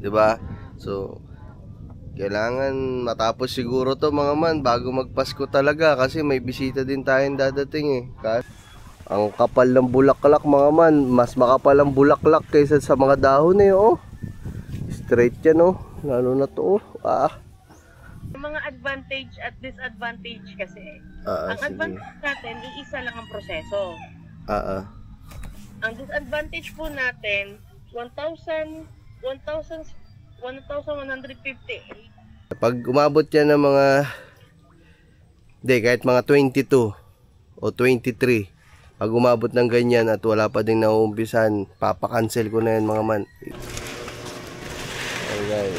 'di ba? So kailangan matapos siguro to mga man bago magpasko talaga kasi may bisita din tayong dadating eh. Ang kapal ng bulaklak mga man, mas makapal ang bulaklak kaysa sa mga dahon eh oh. Straight yan oh, lalo na to oh. Mga advantage at disadvantage kasi. Ang Sige. advantage natin, iisa lang ang proseso. Ang disadvantage po natin, 1,150. Pag umabot yan ng mga kahit mga 22 o 23, pag umabot ng ganyan at wala pa ding nauumpisan, papakancel ko na yan mga man. Okay guys,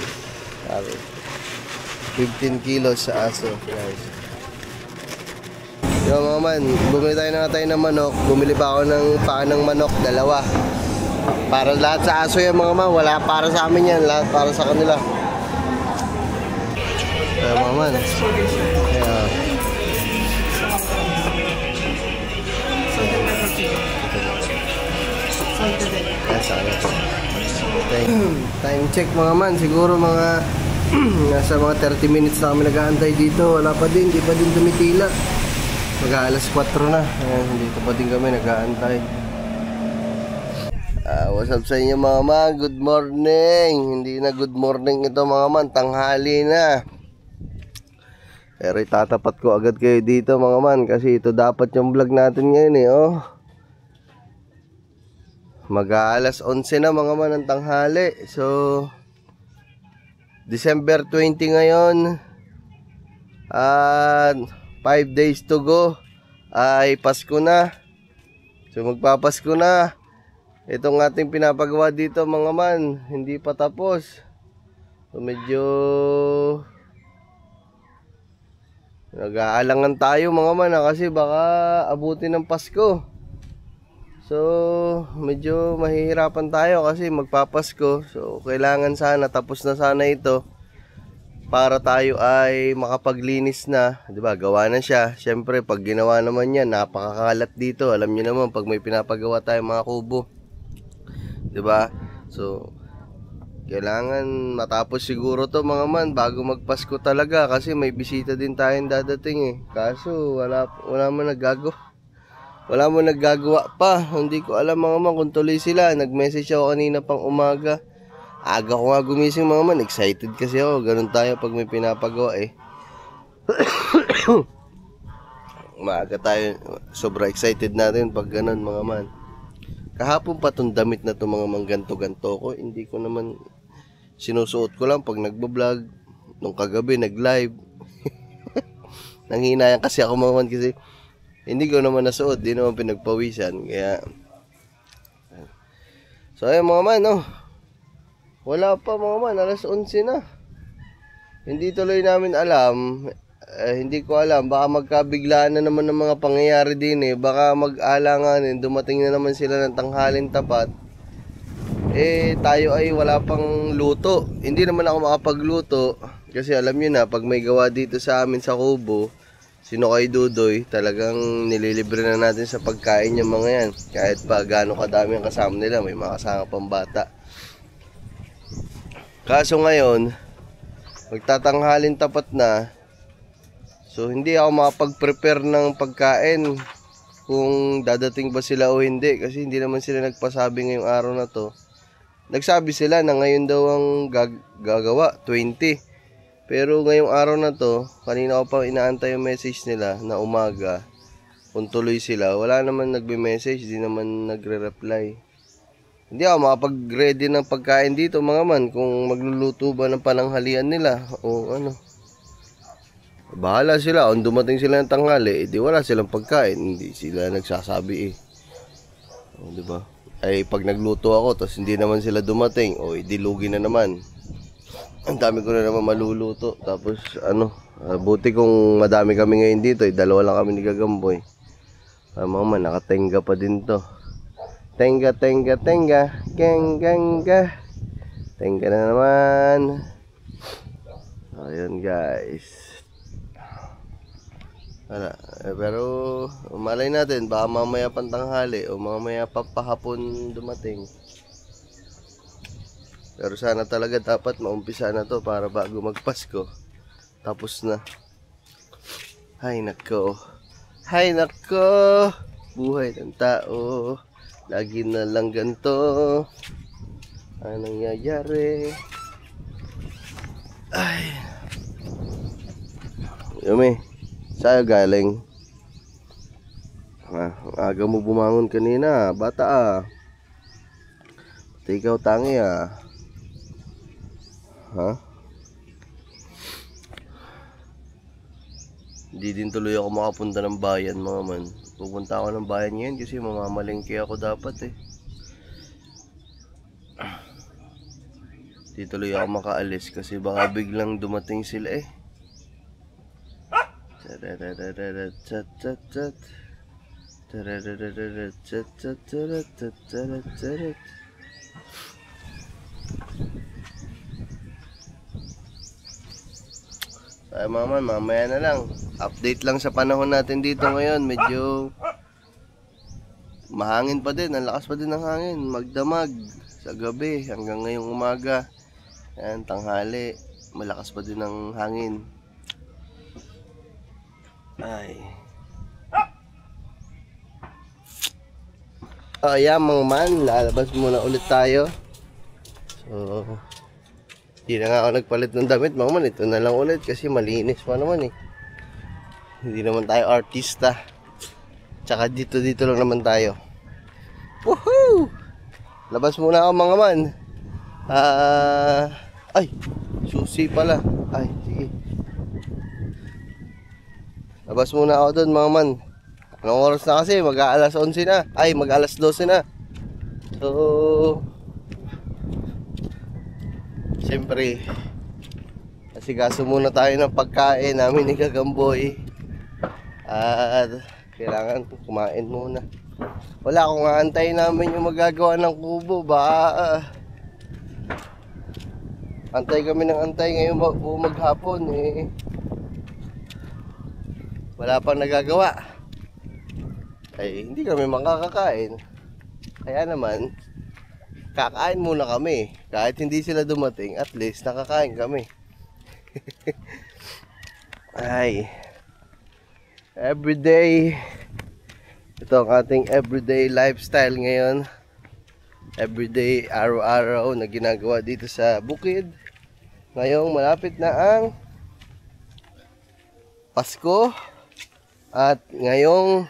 15 kilos sa aso guys. Yo mga man, bumili tayo ng manok. Bumili pa ako ng paa ng manok, 2. Para lahat sa aso yan mga man, wala para sa amin yan, lahat para sa kanila. Mga man, time check mga man, siguro mga nasa mga 30 minutes na kami nag-aantay dito. Wala pa din, di pa din tumitila. Mag-aalas 4 na. Ayan, dito pa din kami nag-aantay. What's up sa inyo mga man? Good morning. Hindi na good morning ito mga man, tanghali na. Pero itatapat ko agad kayo dito mga man, kasi ito dapat yung vlog natin ngayon eh oh. Mag-aalas 11 na mga man ng tanghali. So December 20 ngayon, at 5 days to go ay Pasko na. So magpapasko na. Itong ating pinapagawa dito mga man, hindi pa tapos. So medyo nag-aalangan tayo mga man kasi baka abutin ng Pasko. So medyo mahihirapan tayo kasi magpapasko. So kailangan sana tapos na sana ito para tayo ay makapaglinis na, 'di ba? Gawa na siya. Syempre pag ginawa naman 'yan, napakakalat dito. Alam niyo naman pag may pinapagawa tayong mga kubo, 'di ba? So kailangan matapos siguro to mga man bago magpasko talaga kasi may bisita din tayong dadating eh. Kaso wala man nagagawa. Wala mo naggagawa pa. Hindi ko alam mga man kung tuloy sila. Nag-message ako kanina pang umaga. Aga ko nga gumising mga man. Excited kasi ako. Ganun tayo pag may pinapagawa eh. Maaga tayo. Sobra excited natin pag ganun mga man. Kahapon pa tong damit na to mga man, ganto-ganto ko. Hindi ko naman sinusuot ko lang pag nagbablog. Nung kagabi nag-live. Nanghinayan kasi ako mga man kasi hindi ko naman nasuot, di naman pinagpawisan, kaya so ayun mga man, oh. Wala pa mga man, alas 11 na. Hindi tuloy namin alam, hindi ko alam, baka magkabiglaan na naman ng mga pangyayari din eh. Baka mag-alanganin, dumating na naman sila ng tanghalin tapat. Tayo ay wala pang luto. Hindi naman ako makapagluto kasi alam nyo na, pag may gawa dito sa amin sa kubo, sino kay Dudoy, talagang nililibre na natin sa pagkain yung mga yan. Kahit pa gaano kadami ang kasama nila, may mga kasama pang bata. Kaso ngayon, magtatanghalin tapat na. So hindi ako makapag-prepare ng pagkain kung dadating ba sila o hindi. Kasi hindi naman sila nagpasabi ngayong araw na to. Nagsabi sila na ngayon daw ang gagawa, 20. Pero ngayong araw na to, kanina ko pa inaantay yung message nila na umaga kung tuloy sila. Wala naman nagbe-message, di naman nagre-reply. Hindi ako makapag-ready ng pagkain dito mga man kung magluluto ba ng pananghalian nila o ano. Bahala sila, kung dumating sila ng tanghali, di wala silang pagkain, hindi sila nagsasabi eh. O, diba? Ay pag nagluto ako tapos hindi naman sila dumating, o di lugi na naman. Ang dami ko na naman maluluto. Tapos buti kung madami kami ngayon dito, 2 lang kami ni Gagamboy. Mga man, nakatenga pa din to. Tenga. Geng. Tenga na naman. Ayun guys. Pero malay natin, baka mamaya pang tanghali o mamaya pa pahapon dumating. Pero sana talaga dapat maumpisa na to para bago magpasko. Tapos na. Hay nako. Hay nako. Buhay ng tao. Lagi na lang ganito. Anong nangyayari? Ay. Yumi. Sa'yo galing. Ang aga mo bumangon kanina. Bata ah. Pati ikaw tangi ah. Ha? Hindi din tuloy ako makapunta ng bayan mga man. Pupunta ako ng bayan ngayon kasi mamamalengke ako dapat eh. Hindi tuloy ako makaalis kasi baka biglang dumating sila eh. Ay mama, mamaya na lang. Update lang sa panahon natin dito ngayon. Medyo mahangin pa din. Ang lakas pa din ng hangin. Magdamag sa gabi hanggang ngayong umaga. Ayan, tanghali. Malakas pa din ng hangin. Ay. Ayan mga man, lalabas muna ulit tayo. So, hindi na nga ako nagpalit ng damit mga man. Ito na lang ulit kasi malinis pa naman eh. Hindi naman tayo artista. Tsaka dito lang naman tayo. Woohoo! Labas muna ako mga man. Ay, susi pala. Ay, sige. Labas muna ako doon mga man. Anong oras na kasi? Mag-aalas 11 na. Ay, mag-aalas 12 na. So, siyempre, asikaso muna tayo ng pagkain namin ni Gagamboy. At kailangan kumain muna. Wala, kung aantayin namin yung magagawa ng kubo ba, antay kami ng antay ngayon maghapon eh. Wala pang nagagawa. Ay hindi kami makakakain. Kaya naman kakain muna kami. Kahit hindi sila dumating, at least nakakain kami. Ay, everyday. Ito ang ating everyday lifestyle ngayon. Everyday, araw-araw na ginagawa dito sa bukid. Ngayong malapit na ang Pasko. At ngayong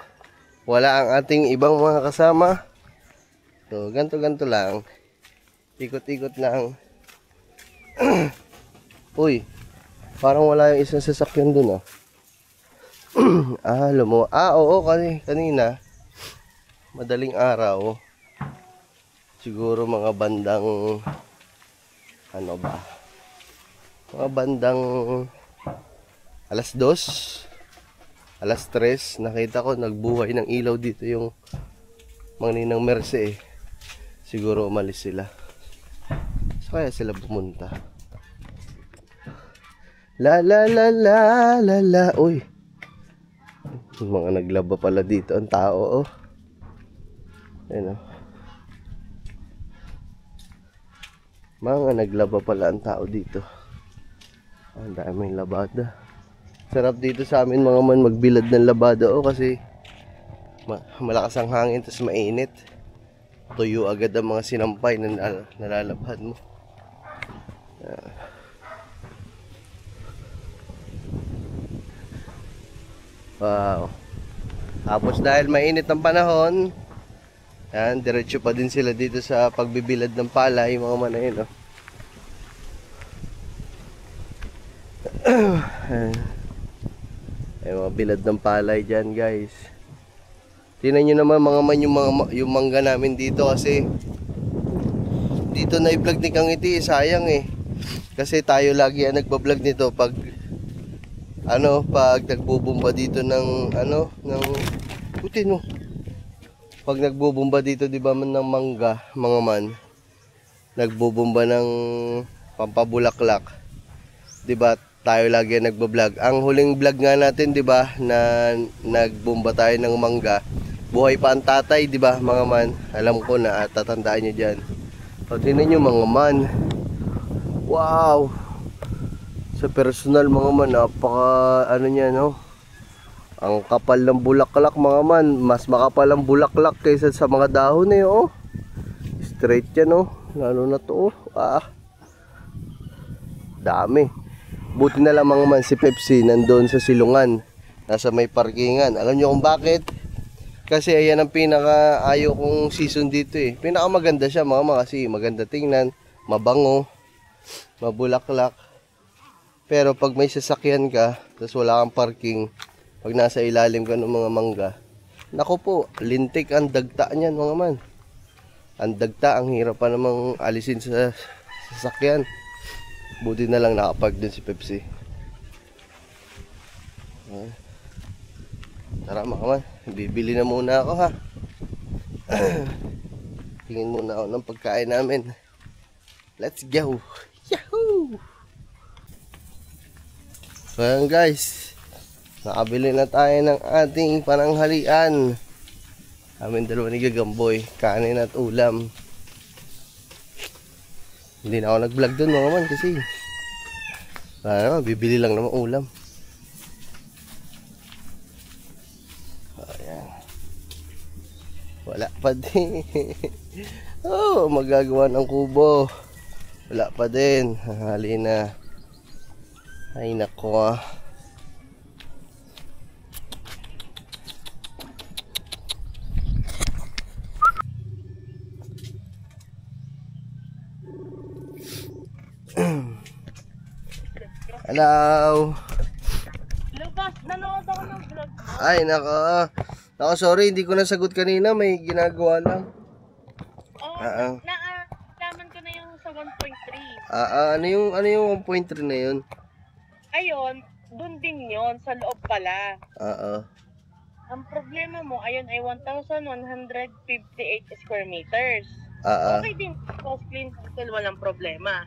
wala ang ating ibang mga kasama. So, ganto-ganto lang. Ikot-ikot lang. Uy, parang wala yung isang sasakyan dun ah. Oo, kanina. Madaling araw. Siguro mga bandang, ano ba? Mga bandang alas 2. Alas 3, nakita ko nagbuhay ng ilaw dito yung mga ninang Merce eh. Siguro umalis sila. So kaya sila pumunta. La la la la la la. Uy, mga naglaba pala dito ang tao oh. Ayun oh. Mga naglaba pala ang tao dito. Ang daming labada. Sarap dito sa amin mga man magbilad ng labada o kasi malakas ang hangin tapos mainit. Tuyo agad ang mga sinampay na nalalabhan mo. Wow. Tapos dahil mainit ang panahon, yan, diretso pa din sila dito sa pagbibilad ng palay mga man na yun oh. Ay mga bilad ng palay dyan guys. Tingnan nyo naman mga man yung mangga namin dito kasi dito na i-vlog ni Kang Iti, sayang eh. Kasi tayo lagi ang nagpa-vlog nito pag nagbubumba dito ng putin mo. Pag nagbubumba dito 'di ba man ng mangga, mga man. Nagbubumba ng pampabulaklak. 'Di ba? Tayo lagi nagbo-vlog. Ang huling vlog nga natin, 'di ba, na nagbumba tayo ng mangga. Buhay pa ang tatay, 'di ba, mga man? Alam ko na tatandaan niyo diyan. O tingnan niyo mga man. Wow! Sa personal mga man, napaka ano niya, no? Ang kapal ng bulaklak mga man. Mas makapal ang bulaklak kaysa sa mga dahon eh, oh. Straight yan, oh. Lalo na to, oh. Dami. Buti na lang mga man si Pepsi nandoon sa silungan. Nasa may parkingan. Alam niyo kung bakit? Kasi ayan ang pinaka ayaw kong season dito eh. Pinaka maganda siya mga man kasi maganda tingnan, mabango, mabulaklak. Pero pag may sasakyan ka, tapos wala kang parking, pag nasa ilalim ka ng mga mangga, naku po, lintik ang dagta niyan mga man. Ang dagta, ang hirap pa namang alisin sa sasakyan. Buti na lang nakapark din si Pepsi. Tara mga man, bibili na muna ako ha. Tingin muna ako ng pagkain namin. Let's go! Yahoo! So ayan guys, nakabili na tayo ng ating pananghalian. Amin dalawa ni Gagamboy, kanin at ulam. Hindi na ako nag-vlog doon mga man kasi bibili lang naman ulam. Ayan. Wala pa din. Oh, magagawa ng kubo. Wala pa din. Hali na. Ay nako. Hello. Lucas, nanood ako ng vlog. Ay nako. Nako, sorry, hindi ko nasagot kanina, may ginagawa lang. Oo, nalaman ko na yung sa 1.3. Ano yung 1.3 na yun? Ayun, dun din yon sa loob pala. Oo. Ang problema mo, ayun ay 1,158 square meters. Okay din, cost clean title, walang problema.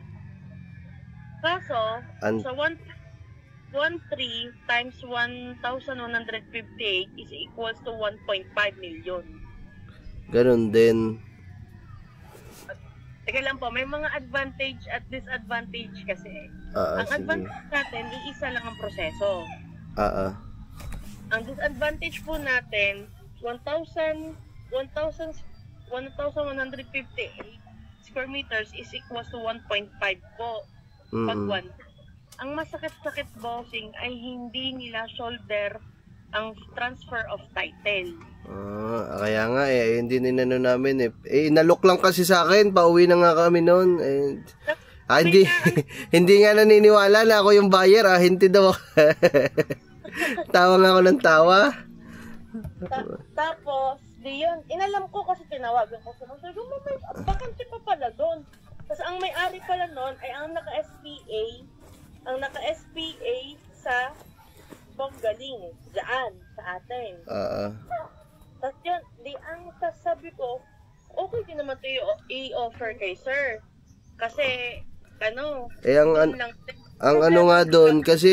Kaso, sa 1.3 times 1,158 is equals to 1.5 million. Ganun din. Teka lang po, may mga advantage at disadvantage kasi. Ang Sige. advantage natin, iisa lang ang proseso. Ang disadvantage po natin, 1,158 square meters is equals to 1.5 po. Pag 1. Ang masakit-sakit bossing ay hindi nila shoulder ang transfer of title. Kaya nga hindi ninano namin inalok lang kasi sa akin, pauwi na nga kami noon. Hindi hindi nga naniniwala na ako yung buyer, hindi daw. Tawa nga ako ng tawa. Tapos, diyon, inalam ko kasi tinawagan ko sa mga, may bakante pa pala doon. Kasi ang may-ari pala noon ay ang naka-SPA sa Bonggaling, dyan, sa atin. Tapos yun, ang sasabi ko, okay din naman ito i-offer kay sir. Kasi, ang ano nga doon, kasi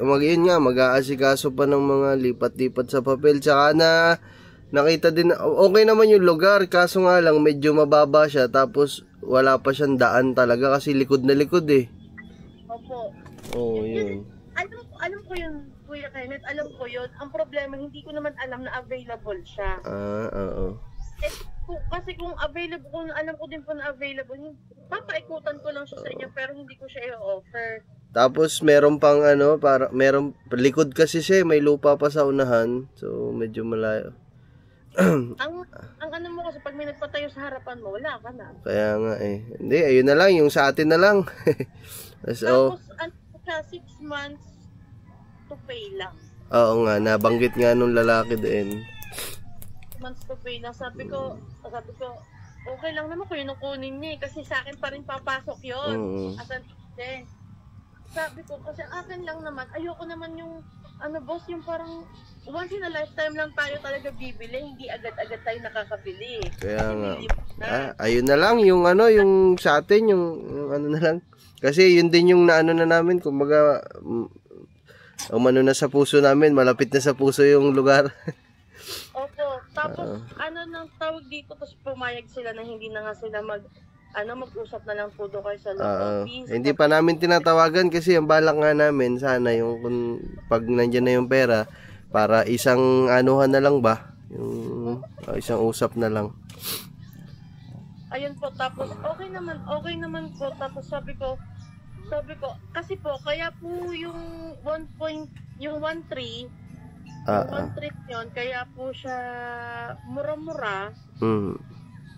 mag-aasikaso pa ng mga lipat-lipat sa papel. Tsaka nakita din, okay naman yung lugar, kaso nga lang medyo mababa siya, tapos wala pa siyang daan talaga kasi likod na likod eh. Opo. Yun. Alam ko yun, Kuya Kenneth, alam ko yun. Ang problema, hindi ko naman alam na available siya. Oo. Kasi kung available, kung alam ko din po na available, papaikutan ko lang siya sa inyo, pero hindi ko siya i-offer. Tapos meron pang meron likod kasi siya, may lupa pa sa unahan, so medyo malayo. ang ano mo kasi pag may nagpatayo sa harapan mo, wala ka na. Kaya nga Hindi, ayun na lang, yung sa atin na lang. Tapos, 6 months to pay lang. Oo nga, nabanggit nga nung lalaki din. Months to pay lang. Sabi ko, okay lang naman kung yun ang kunin niya kasi sa akin pa rin papasok yun. Asan din. Sabi ko, kasi akin lang naman, ayoko naman yung, boss, yung parang, once in a lifetime lang tayo talaga bibili, hindi agad-agad tayo nakakabili. Kaya nga. Ayun na lang, yung yung sa atin, yung na lang. Kasi yun din yung naano na namin, kumbaga, na sa puso namin, malapit na sa puso yung lugar. Opo, tapos, nang tawag dito, tapos pumayag sila na hindi na nga sila mag-usap na lang po doon kayo sa office. Hindi pa namin tinatawagan kasi ang balak nga namin sana yung kung pag nandiyan na yung pera para isang anuhan na lang ba, yung isang usap na lang. Ayun po, tapos okay naman po, tapos sabi ko kasi po kaya po yung 1.3 yung 1.3 yun, kaya po siya mura-mura.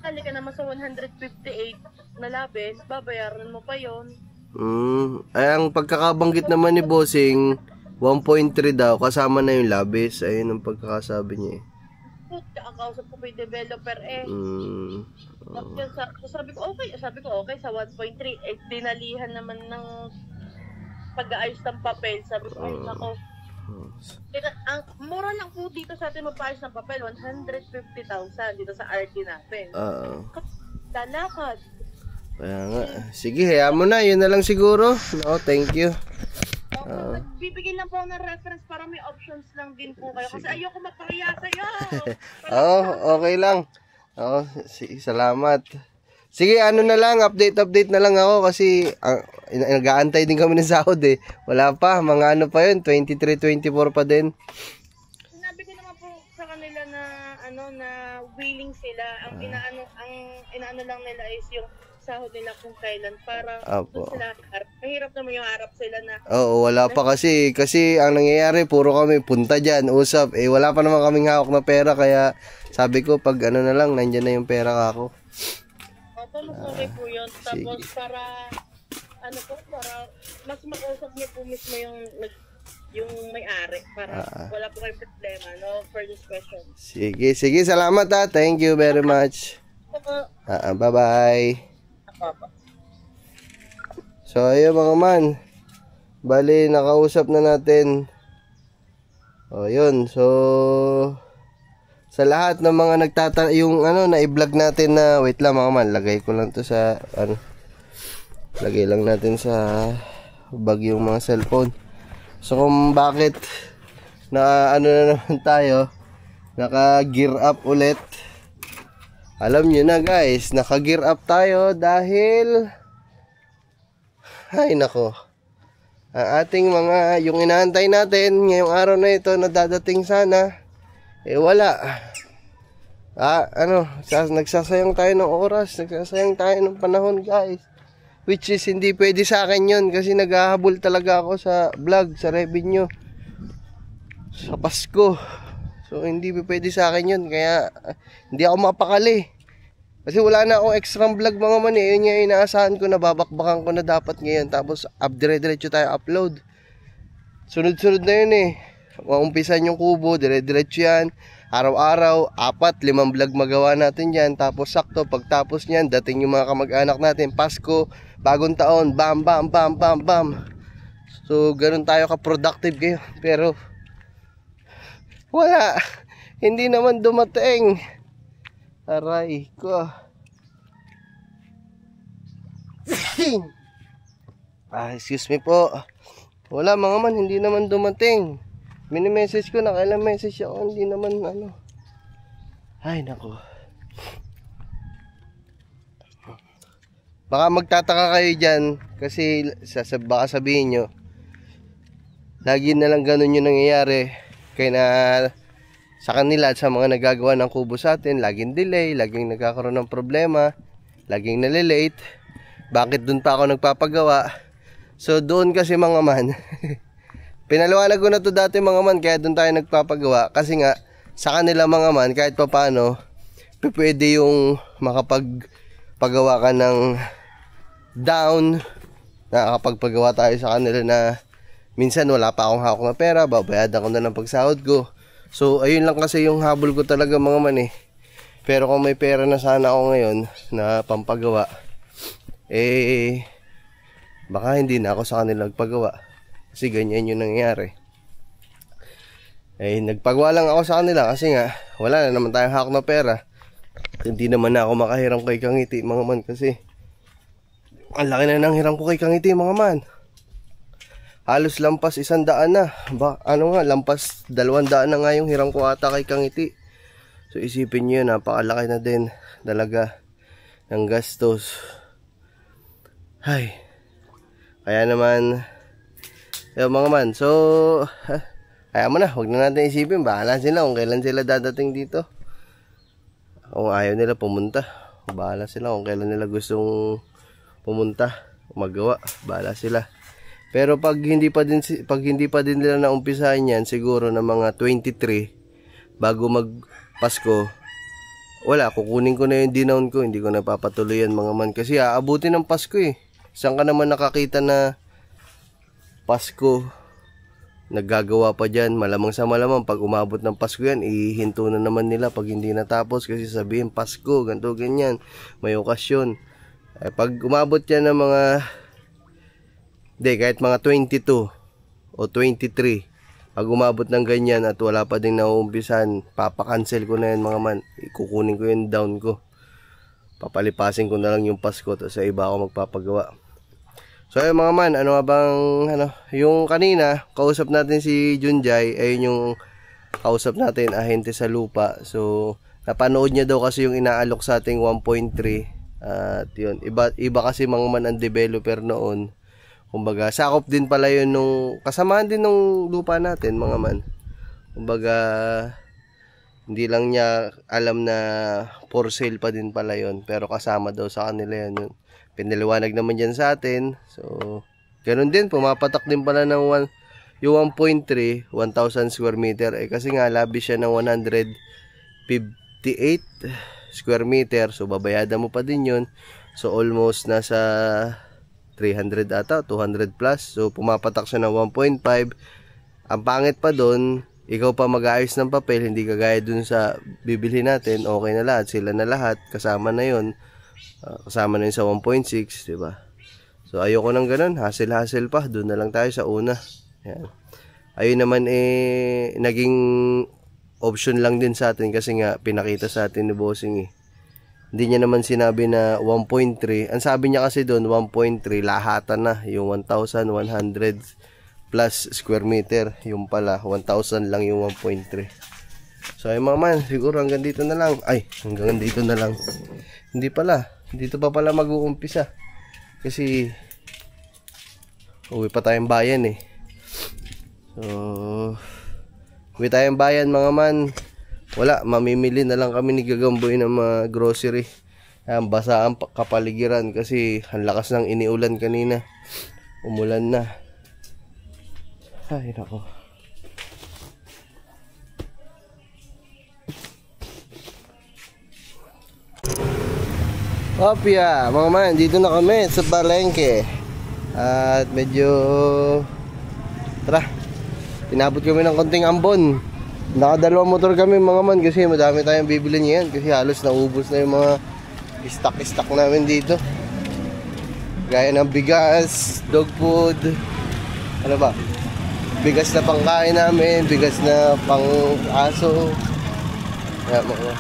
Halika naman sa 158 na labis, babayaran mo pa yon. Ay, ang pagkakabanggit naman ni Bossing 1.3 daw kasama na yung labis. Ayun ang pagkakasabi niya eh. Kakausap ko yung developer eh. Sabi ko okay sa 1.3 eh, dinalihan naman ng pag-aayos ng papel. Sabi ko ay nako. Ang mura lang po dito sa atin magpaayos ng papel, 150,000 dito sa RT natin. Lalakad. Kaya nga. Sige, hayaan mo na. Yun na lang siguro. No, thank you. Bibigyan lang po ng reference para may options lang din po kayo. Kasi ayoko mapahiya sa'yo. Okay lang. Salamat. Sige, na lang, update na lang ako kasi nag-aantay din kami ng sahod eh. Wala pa, mga pa yun, 23, 24 pa din. Sinabi ko naman po sa kanila na na willing sila. Ang inaano lang nila is yung sahod nila kung kailan para sila mahirap naman yung harap sila na. Oo, wala pa kasi ang nangyayari puro kami punta diyan, usap. Wala pa naman kaming hawak na pera kaya sabi ko pag na lang nandiyan na yung pera kako. Okay po yun. Tapos para mas makausap niyo po mismo yung may-ari para wala po kayong problema, no further questions. Sige, salamat thank you very much. Bye-bye. So ayun mga man, bali nakausap na natin. Yun, so sa lahat ng mga yung na-i-vlog natin na wait lang mga man, lagay ko lang to sa lagay lang natin sa bag yung mga cellphone. So kung bakit na na naman tayo naka-gear up ulit, alam nyo na guys, naka-gear up tayo dahil ay nako, ang ating mga yung inaantay natin ngayong araw na ito na dadating sana wala. Nagsasayang tayo ng oras, nagsasayang tayo ng panahon guys, which is hindi pwede sa akin yun kasi naghahabol talaga ako sa vlog, sa revenue sa Pasko. So hindi pwede sa akin yun, kaya hindi ako mapakali kasi wala na akong extra vlog mga man eh. Yun yung inaasahan ko na babakbakan ko na dapat ngayon, tapos dire-diretso tayo upload. Sunod-sunod na yun eh. Maumpisan yung kubo, dire-diretso yan. Araw-araw, 4-5 vlog magawa natin yan. Tapos sakto, pagtapos nyan, dating yung mga kamag-anak natin, Pasko, bagong taon, bam, bam, bam, bam, bam. So, ganun tayo ka-productive kayo. Pero, wala. Hindi naman dumating. Aray ko. Excuse me po. Wala mga man, hindi naman dumating. Mini-message ko na, kailan message ako, hindi naman Ay nako. Baka magtataka kayo dyan kasi baka sabihin nyo lagi na lang ganun yung nangyayari kaya sa kanila at sa mga nagagawa ng kubo sa atin, laging delay, laging nagkakaroon ng problema, laging nalilate. Bakit dun pa ako nagpapagawa? So doon kasi mga man pinaliwanag ko na to dati mga man, kaya doon tayo nagpapagawa kasi nga sa kanila mga man kahit papaano pwede yung makapagpagawa ka ng down, nakakapagpagawa tayo sa kanila na minsan wala pa akong hawak na pera, babayadan ko na ng pagsahod ko. So ayun lang kasi yung habol ko talaga mga man eh. Pero kung may pera na sana ako ngayon na pampagawa, baka hindi na ako sa kanila nagpagawa. Kasi ganyan yung nangyayari. Nagpagawa lang ako sa kanila kasi nga wala na naman tayong hawak na pera. Hindi naman na ako makahiram kay Kangiti mga man kasi ang laki na ng hiram ko kay Kangiti mga man. Halos lampas 100 na. Lampas 200 na nga yung hiram ko ata kay Kangiti. So isipin nyo, napakalaki na din talaga ng gastos. Ay. Kaya naman, yun mga man. So, kaya mo na, huwag na natin isipin. Bahala sila kung kailan sila dadating dito. Kung ayaw nila pumunta, bahala sila kung kailan nila gustong pumunta, magawa, bahala sila. Pero pag hindi pa din nila naumpisahan yan, siguro na mga 23 bago mag-Pasko, wala, kukunin ko na yung dinown ko, hindi ko na papatuloy yan mga man. Kasi aabutin ng Pasko eh. Saan ka naman nakakita na Pasko naggagawa pa dyan? Malamang sa malamang pag umabot ng Pasko yan, ihinto na naman nila pag hindi natapos. Kasi sabihin Pasko, ganito, ganyan, may okasyon. Pag umabot yan ng mga kahit mga 22 o 23, pag umabot ng ganyan at wala pa din nauumpisan, papakancel ko na yan mga man. Ikukunin ko yung down ko, papalipasin ko na lang yung Pasko, tapos sa iba ako magpapagawa. So ayun mga man, ano nga bang yung kanina kausap natin si Junjay, ayun yung kausap natin, ahente sa lupa. So napanood niya daw kasi yung inaalok sa ating 1.3, at yun, iba kasi mga man ang developer noon. Kumbaga, sakop din pala yun nung kasamaan din nung lupa natin mga man. Kumbaga, hindi lang niya alam na for sale pa din pala yun. Pero kasama daw sa kanila yun. Pinaliwanag naman dyan sa atin. So, ganun din, pumapatak din pala ng yung 1.3, 1,000 square meter. Kasi nga, labi siya ng 158 square meter. So, babayadan mo pa din yun. So, almost nasa 300 ata, 200 plus. So pumapatak siya ng 1.5. Ang pangit pa doon, ikaw pa mag-aayos ng papel, hindi kagaya dun sa bibili natin. Okay na lahat, sila na lahat, kasama na yon, kasama na yun sa 1.6, diba? So ayoko nang ganun, hassle pa, doon na lang tayo sa una. Yan. Ayun naman naging option lang din sa atin kasi nga pinakita sa atin ni Bossing eh. Hindi niya naman sinabi na 1.3. Ang sabi niya kasi doon 1.3 lahatan na, yung 1,100 plus square meter. Yung pala 1,000 lang yung 1.3. So ay mga man, siguro hanggang dito na lang. Ay, hanggang dito na lang. Hindi pala, dito pa pala mag-uumpisa. Kasi uwi pa tayong bayan eh. So uwi tayong bayan mga man. Wala, mamimili na lang kami ni Gagamboy ng mga grocery. Basa ang kapaligiran kasi ang lakas ng iniulan kanina. Umulan na. Ay, nako. Opya, mga man, dito na kami sa palengke. At medyo inabot kami ng konting ambon. Nakadalawang motor kami mga man kasi madami tayong bibili niyan kasi halos naubos na yung mga stock namin dito. Gaya ng bigas, dog food, ano ba? Bigas na pangkain namin, bigas na pang aso. Kaya mga.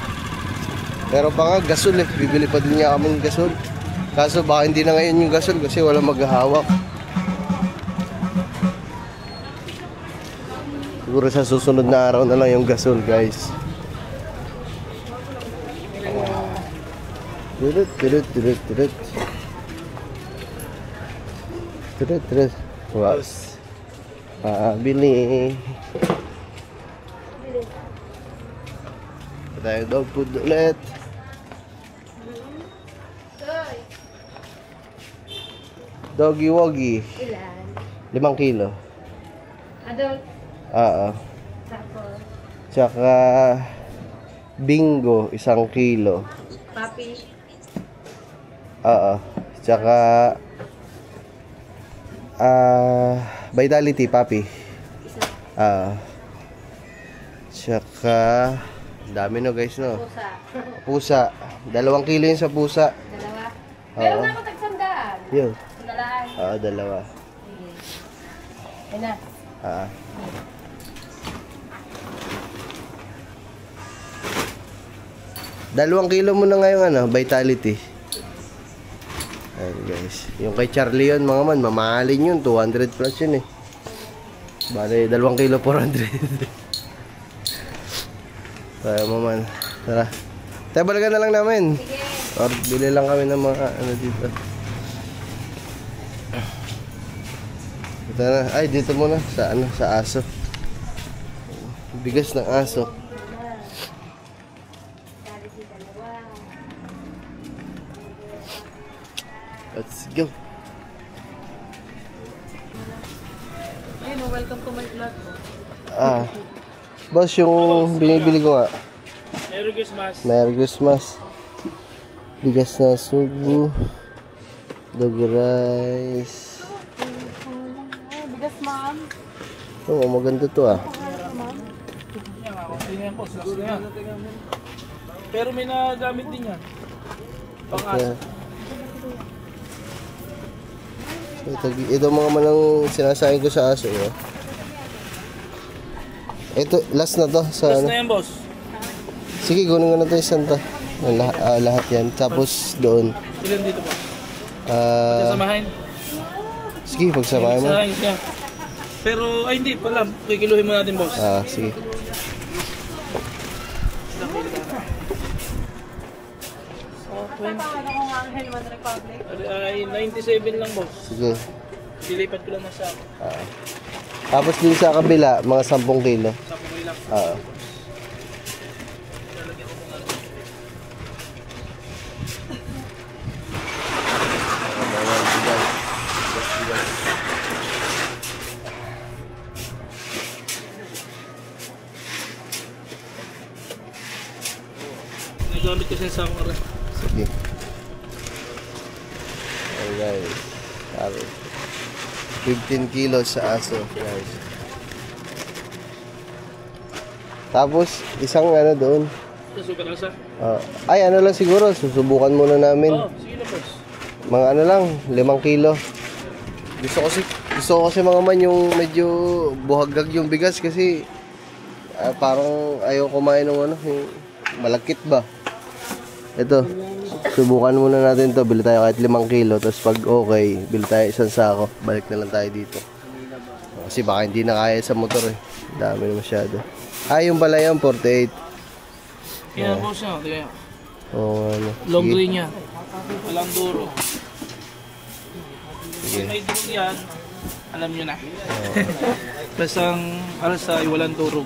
Pero pa nga gasol eh, bibili pa din niya kaming gasol. Kaso baka hindi na ngayon yung gasol kasi walang maghahawak. Siguro sa susunod na araw na lang yung gasol, guys. Wow. Bili. Tayo dog food ulit. Doggy woggy. Ilan? 5 kilo. Adult. Tapos? Tsaka bingo, 1 kilo. Papi. Tsaka Vitality, papi. Tsaka dami no guys no. Pusa. 2 kilo yun sa pusa. Dalawa. Pero na ako tagsandaan. Yun. Sandalaan. 2. Ayun na. 2 kilo mo na ngayon Vitality. Ayan guys. Yung kay Charlie yun mga man, mamahalin yun. 200 plus yun eh. Bale, 2 kilo 400. Tayo mga man. Tara. Tayo balikan na lang namin. Sige. Or bili lang kami ng mga dito. Ito na. Ay, dito muna. Sa ano? Sa aso. Bigas ng aso. Let's go. Ayun, welcome to my vlog. Boss, yung binibili ko nga. Merry Christmas. Merry Christmas. Bigas na sugo. Dog rice. Bigas, ma'am. Oo, maganda to ah. Yan nga, tingnan po, sus na yan. Pero may nagamit din yan. Pang-aso. Ito mga manang sinasayang ko sa aso. Oh. Ito, last na to. Sa, Last ano. na yan, boss. Sige, kunin ko na to isang to. Lahat yan. Tapos doon. Ilan dito po? Ah, Sasamahin. sige, pagsamahin mo. Sasamahin siya. Pero, ay hindi pala. Kikiluhin mo natin, boss. Sige. Tapakan ako nga ang Helman Republic. Ay, 97 lang, boss. Sige. Dilipat ko lang na sa Tapos din sa kabila, mga 10 kilo. sa pangilap. Nagamit kasi sa mga Sige. Ayan guys. Sabi. 15 kilos sa aso guys. Tapos isang ano doon. super asa. Ay ano lang siguro. Susubukan muna namin. Sige na, boss. Mga ano lang. 5 kilo. Gusto ko kasi mga man yung medyo buhagag yung bigas kasi parang ayaw kumain ng ano. Yung malakit ba? Ito. Subukan muna natin to. Bili tayo kahit 5 kilo. Tapos pag okay, bili tayo isang sako. Balik na lang tayo dito. Kasi baka hindi na kaya sa motor eh. Dami na masyado. Yung pala yan, 48. Yan, boss niya. Tingnan. Ano. Long Sige. green niya. Walang duro. Sige. Kung may durog yan, alam nyo na. Plus ang alas ay walang durog.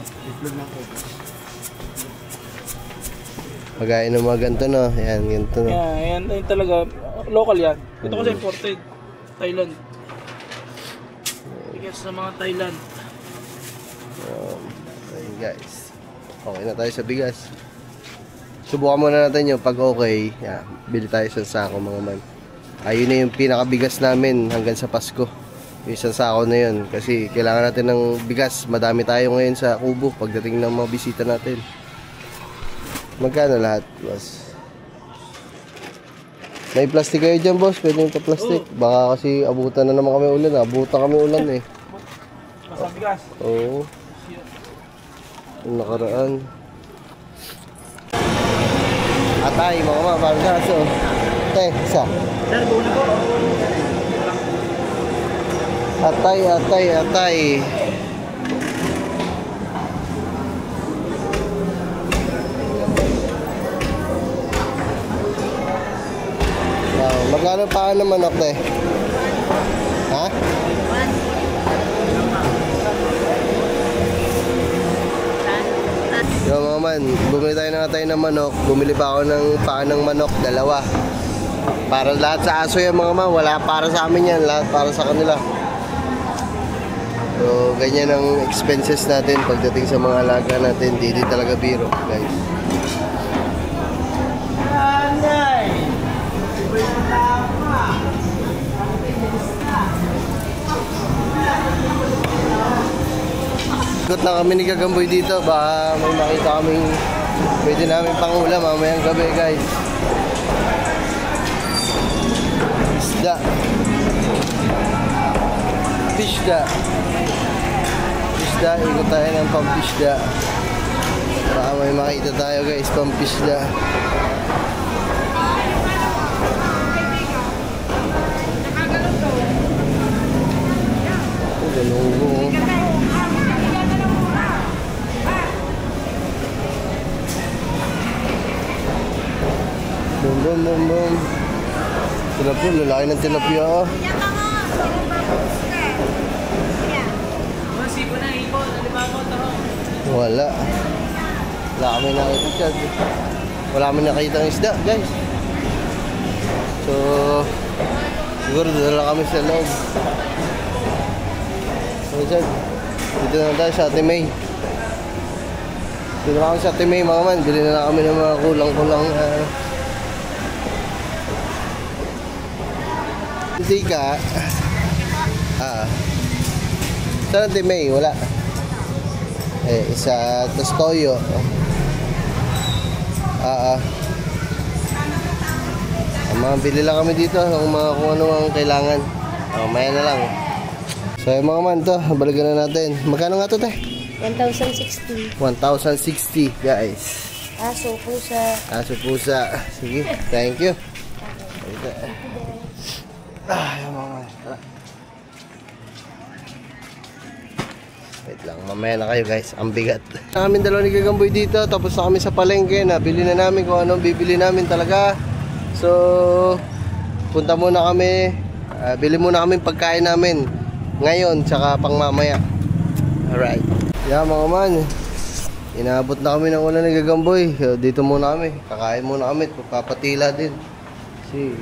Pagkain ng mga ganito no. Yan, ganito no. Yan talaga. Local yan. Ito kasi imported. Thailand. Bigas sa mga Thailand. Ayun guys. Okay na tayo sa bigas. Subukan muna natin yung pag okay. Bili tayo isang sako mga man. Ayun na yung pinakabigas namin hanggang sa Pasko. Yung isang sako na yun. Kasi kailangan natin ng bigas. Madami tayo ngayon sa kubo pagdating ng mga bisita natin. Magkano lahat, boss? May plastic kayo dyan, boss? Pwede yung pa-plastic. Baka kasi abutan na naman kami ulan. Abutan kami ulan eh. Basta bigas. Oo. Yung nakaraan. Atay, mga mga parang gaso. Isa. Sir, buwan ko. Atay. Magkano pa ng manok te? Ha? Yo mga man, bumili tayo ng manok. Bumili pa ako ng paa ng manok, 2. Para lahat sa aso yan mga man. Wala para sa amin yan, lahat para sa kanila. So ganyan ang expenses natin pagdating sa mga alaga natin. Hindi talaga biro guys. Ikot lang kami ni Gagamboy dito. Baka may makita kaming pwede namin pangulam mamayang gabi guys. Isda. Pisda. Ikot tayo ng pampisda. Baka may makita tayo guys, pampisda. Galunggo. Bum. Tilapia, lalaki ng tilapia. Wala. Wala kami nakita dyan. Wala kami nakita ng isda, guys. So, siguro doon lang kami sa loob. So, dyan. Dito na tayo sa Ate May. Dito na kami sa Ate May, mga man. Bili na lang kami ng mga kulang-kulang. Hindi ka. Saan Ate May? Wala. Isa tas toyo. Mga bili lang kami dito kung ano ang kailangan. Maya na lang. So yung mga man to, balikan na natin. Magkano nga to, te? 1,060. 1,060, guys. Aso, pusa. Aso, pusa. Sige, thank you. Yung mga man. Tara. Wait lang, mamaya na kayo, guys. Ang bigat. Namin dalawa ni Gagamboy dito. Tapos na kami sa palengke. Nabili na namin kung anong bibili namin talaga. So, punta muna kami. Bili muna kami pagkain namin. Ngayon, tsaka pang mamaya. Alright. Yeah, mga man. Inaabot na kami ng ulan ni Gagamboy. So, dito muna kami. Kakain muna kami. Papatila din. Kasi,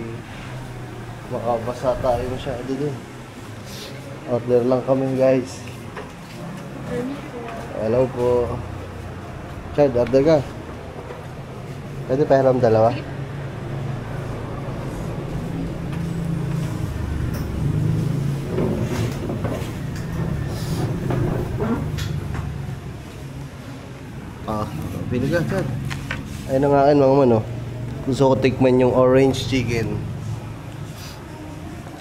makabasa tayo masyado din. Order lang kami, guys. Hello po. Chad, order ka. Pwede pahiram dalawa? Pili ka, Chad. Ayun ang akin, mga man, oh. Gusto ko tikman yung orange chicken.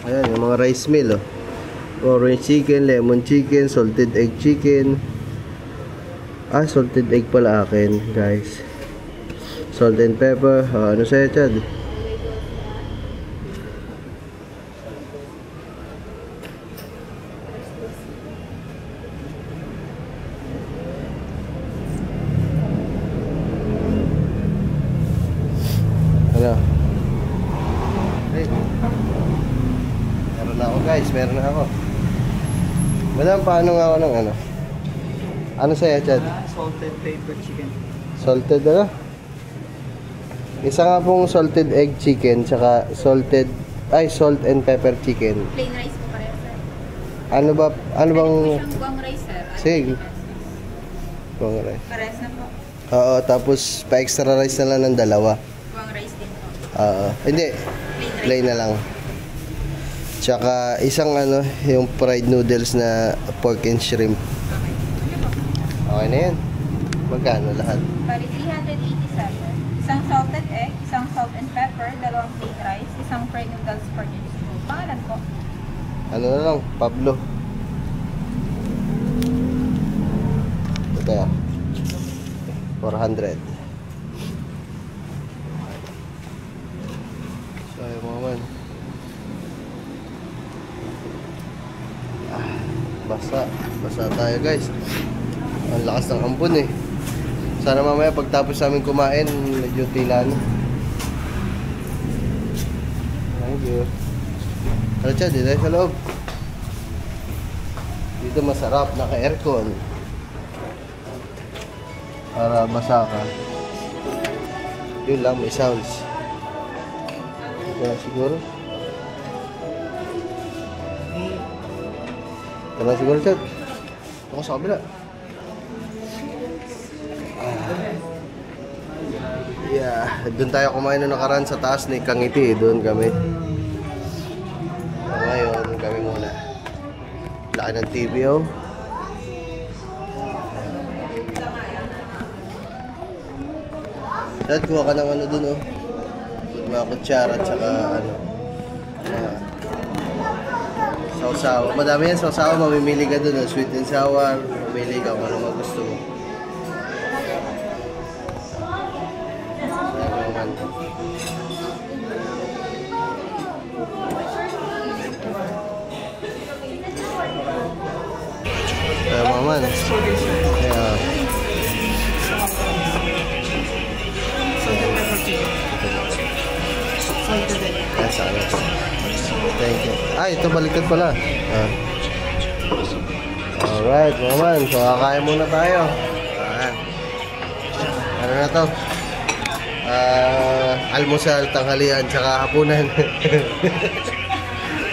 Ayan, yung mga rice meal, oh. Orange chicken, lemon chicken, salted egg chicken. Salted egg pala akin, guys. Salt and pepper. Ano sa'yo, Chad? Ano? Hey. Meron na ako, guys. Meron na ako. Madam, paano nga ako ng ano? Ano sa'yo, Chad? Salted pepper chicken. Salted ano? Isa nga pong salted egg chicken, tsaka salt and pepper chicken. Plain rice po pareho, sir. Ano bang... Siyang guang rice, sir. Sige. Guang rice. Parehas na po. Oo, tapos pa-extra rice na lang ng dalawa. Guang rice din po. Hindi. Plain na lang. Tsaka isang yung fried noodles na pork and shrimp. Okay na yan. Magkano lahat? Bali, 387. Isang salted egg, isang salt and pepper, dalawang plain rice, isang fried noodles pork and shrimp. Pangalan po? Ano na lang? Pablo. Ito ya. 400. So, yung mga man. Basa tayo, guys. Ang lakas ng ambon eh. Sana mamaya pagtapos namin kumain, medyo tila na. Thank you. Tara, Chad, dito sa loob. Dito masarap, naka-aircon. Para basa ka. Yun lang, may sounds. Ito na siguro. Ito na siguro, Chad. Ito ko sa kabila. Yeah, doon tayo kumain na nakaraan sa taas ni Kangiti. Doon kami. Ngayon, kami muna. Laki ng TV, oh. Dad, kuha ka ng ano doon, oh. Mga kutsara at saka sausawa. Madami yan sausawa. Mamimili ka doon, oh. Sweet and sour. Mamili ka kung ano gusto mo. Maman. Yeah. Thank you. Ito baliktad pala. Alright, maman. So, kakain muna tayo. ano na to? Almusal, tanghalian, tsaka hapunan.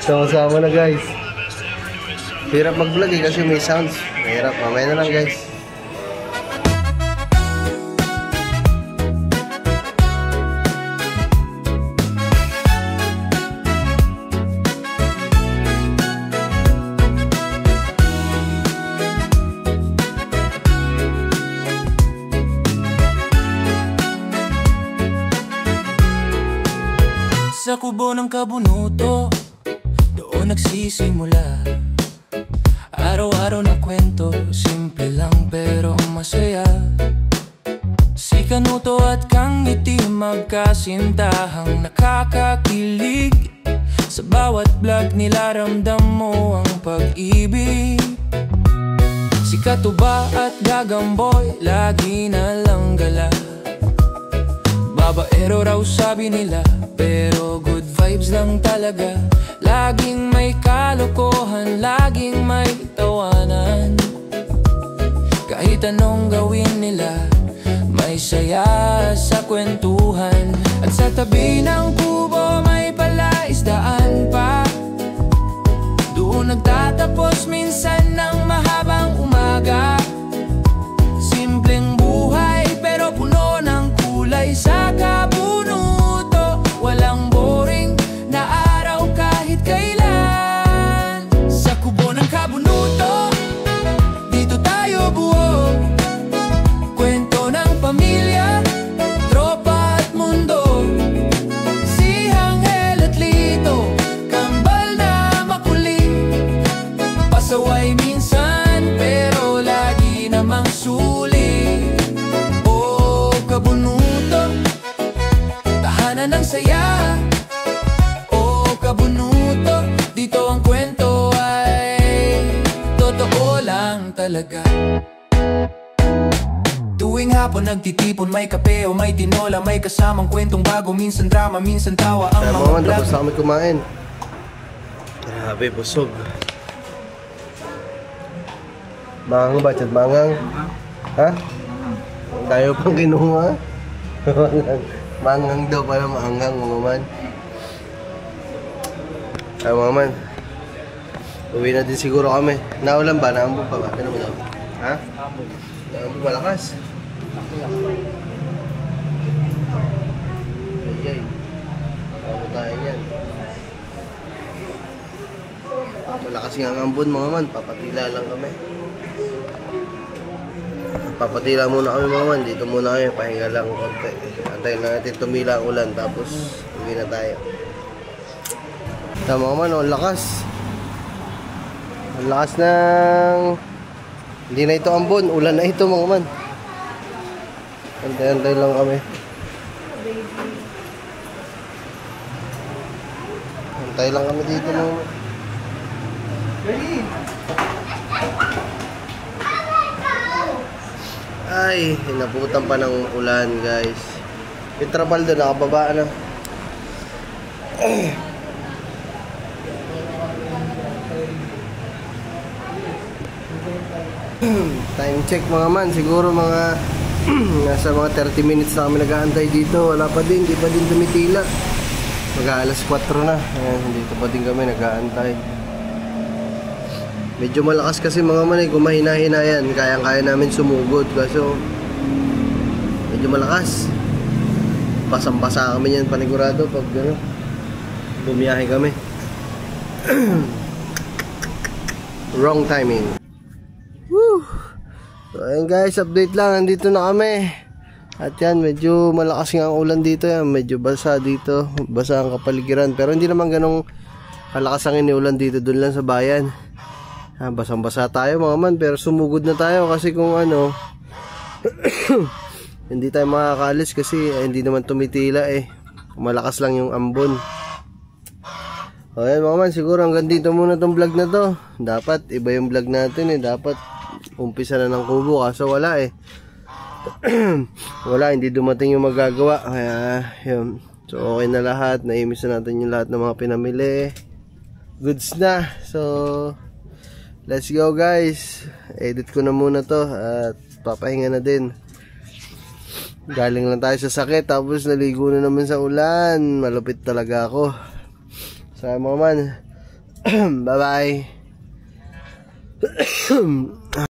Sama-sama na guys. Hirap mag-vlog eh kasi may sounds. Mahirap, mamaya na lang guys. Sa kubo ng kabunuto, doon nagsisimula. Araw-araw na kwento, simple lang pero masaya. Si Kanuto at Kang Ngiti magkasintahang nakakakilig. Sa bawat vlog nila ramdam mo ang pag-ibig. Si Katuba at Gagamboy lagi na lang gala. Babaero raw sabi nila, pero good vibes lang talaga. Laging may kalokohan, laging may tawanan. Kahit anong gawin nila, may saya sa kwentuhan. At sa tabi ng kubo may palaisdaan pa. Doon nagtatapos minsan ng mahabang umaga. Simpleng buhay pero puno ng kulay sa kabunuto. Walang boring na araw kahit kailan. Sa kubo ng kabunuto, dito tayo buo. Kwento ng pamilya, tropa at mundo. Si Hangel at Lito, kambal na makulit. Pasaway minsan pero lagi namang sulit. O kabunuto, tahanan ng saya. O kabunuto, dito ang kwento ay totoo lang talaga. Tuwing hapon nagtitipon, may kape o may tinola. May kasamang kwentong bago, minsan drama, minsan tawa. Ang Kaya mga mga vlog tapos na kami kumain. Grabe, busog. Mangang ba? Chat mangang? Ha? Tayo pang kinuha. Mangang daw pala, maangang mga man. Ay mga man, uwi na din siguro kami. Naulan ba? Naambog pa ba? Ano mo daw? Ha? Naambog malakas. Ayay. Ano tayo yan? Malakas nga ang ambon mga man. Papatila lang kami. Papatila muna kami mga man. Dito muna kami. Pahinga lang konti. Antayin na natin tumila ang ulan. Tapos uwi na tayo. Tama mga man. Ang lakas. Ang lakas ng... Hindi na ito ambon. Ulan na ito mga man. Antay-antay lang kami. Antay lang kami dito mga man. Ay, hinabutan pa ng ulan guys. Yung Trabaldo nakababa na. Time check mga man, siguro mga nasa mga 30 minutes na kami nag-aantay dito. Wala pa din, di pa din tumitila. Mag-aalas 4 na. Ayan, dito pa din kami nag-aantay. Medyo malakas kasi mga man, kung mahina-hina yan, kayang-kaya namin sumugod. Kaso medyo malakas. Basang-basa kami yan panigurado pag gano'n, bumiyahe kami. Wrong timing. Woo! So ayun guys, update lang, nandito na kami. At yan, medyo malakas nga ang ulan dito yan. Medyo basa dito, basa ang kapaligiran. Pero hindi naman ganong kalakas ang iniulan dito, dun lang sa bayan. Basang-basa tayo mga man, pero sumugod na tayo kasi kung ano hindi tayo makakaalis kasi hindi naman tumitila eh. Malakas lang yung ambon. Okay mga man, siguro hanggang dito muna tong vlog na to. Dapat iba yung vlog natin eh. Dapat umpisa na ng kubo kaso wala eh. Wala, hindi dumating yung magagawa. Kaya yun. So okay na lahat. Naimis na natin yung lahat ng mga pinamili. Goods na. So let's go guys. Edit ko na muna to at papahinga na din. Galing lang tayo sa sakit, tapos naligo na naman sa ulan. Malupit talaga ako. Sama man. Bye bye.